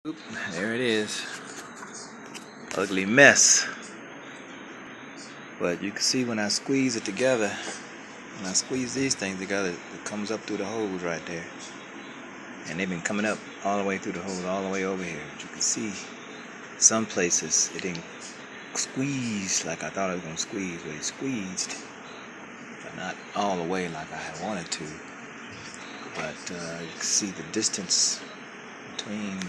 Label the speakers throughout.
Speaker 1: Oop, there it is. Ugly mess. But you can see when I squeeze it together, when I squeeze these things together, it comes up through the holes right there. And they've been coming up all the way through the holes, all the way over here. But you can see some places it didn't squeeze like I thought it was going to squeeze, but it squeezed. But not all the way like I had wanted to. But you can see the distance between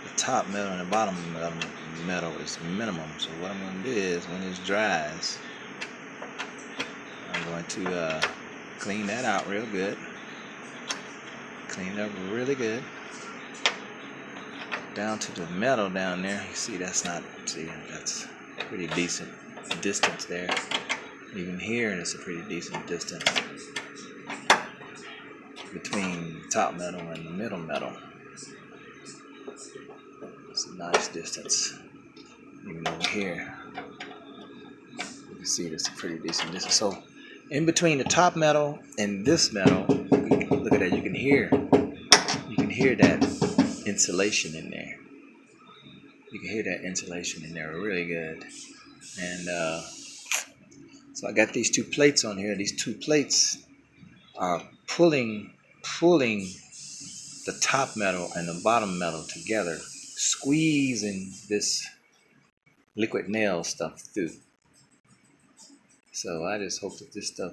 Speaker 1: the top metal and the bottom metal is minimum. So what I'm going to do is, when this dries, I'm going to clean that out real good. Clean it up really good. Down to the metal down there. You see that's pretty decent distance there. Even here it's a pretty decent distance between the top metal and the middle metal. It's a nice distance. Even over here, you can see that's a pretty decent distance. So in between the top metal and this metal, look at that, you can hear that insulation in there. You can hear that insulation in there really good. And so I got these two plates on here. These two plates are pulling the top metal and the bottom metal together, squeezing this liquid nail stuff through. So I just hope that this stuff,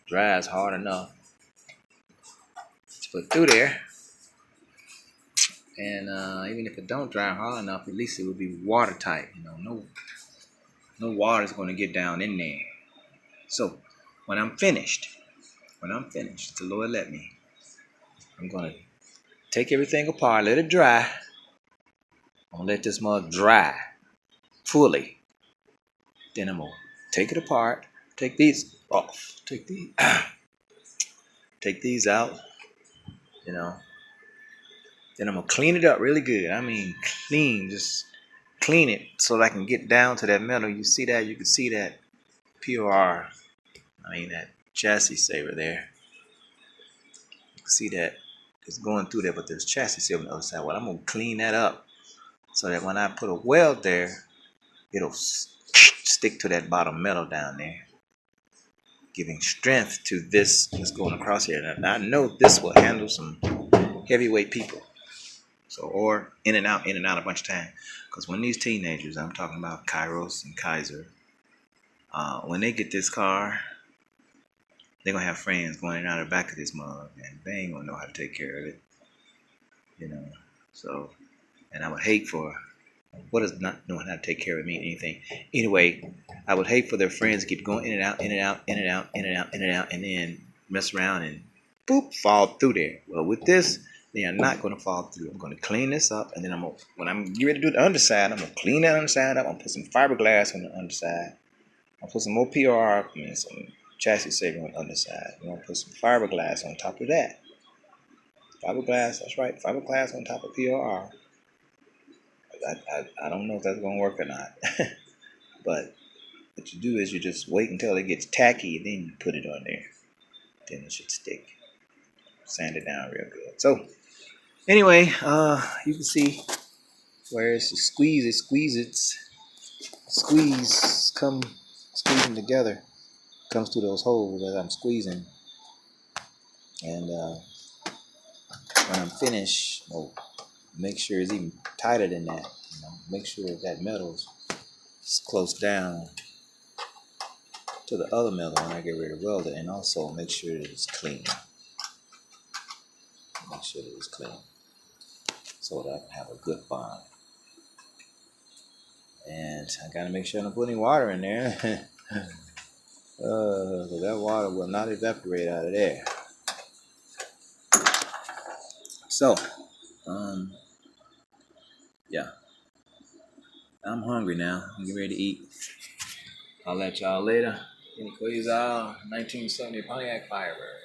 Speaker 1: dries hard enough to put through there. And even if it don't dry hard enough, at least it will be watertight. No water is going to get down in there. So when I'm finished, if the Lord let me, I'm going to take everything apart, let it dry. I'm going to let this mug dry fully. Then I'm going to take it apart, take these off, take these out, Then I'm going to clean it up really good. I mean, just clean it so that I can get down to that metal. You see that? You can see that POR, that chassis saver there. You can see that it's going through there, but there's chassis saver on the other side. Well, I'm going to clean that up so that when I put a weld there, it'll stick to that bottom metal down there, giving strength to this that's going across here. And I know this will handle some heavyweight people. So, or in and out a bunch of times. Because when these teenagers, I'm talking about Kairos and Kaiser, when they get this car, they're going to have friends going in and out of the back of this mug, and they ain't going to know how to take care of it. So, and I would hate for, what does not knowing how to take care of it mean anything? Anyway, I would hate for their friends to keep going in and out, and then mess around and boop, fall through there. Well, with this, they are not going to fall through. I'm going to clean this up, and then when I'm getting ready to do the underside, I'm going to clean that underside up. I'm going to put some fiberglass on the underside. I'll put some more PRR and some chassis saver on the underside. I'm going to put some fiberglass on top of that. Fiberglass, that's right, fiberglass on top of PRR. I don't know if that's going to work or not. But what you do is you just wait until it gets tacky, and then you put it on there. Then it should stick. Sand it down real good. So anyway, you can see where it's squeezing together, comes through those holes as I'm squeezing. And when I'm finished, I'll make sure it's even tighter than that. Make sure that metal's close down to the other metal when I get ready to weld it, and also make sure that it's clean. So that I can have a good bond. And I gotta make sure I don't put any water in there. So that water will not evaporate out of there. So, yeah, I'm hungry now. I'm getting ready to eat. I'll let y'all later. Any quiz 1970 Pontiac Firebird.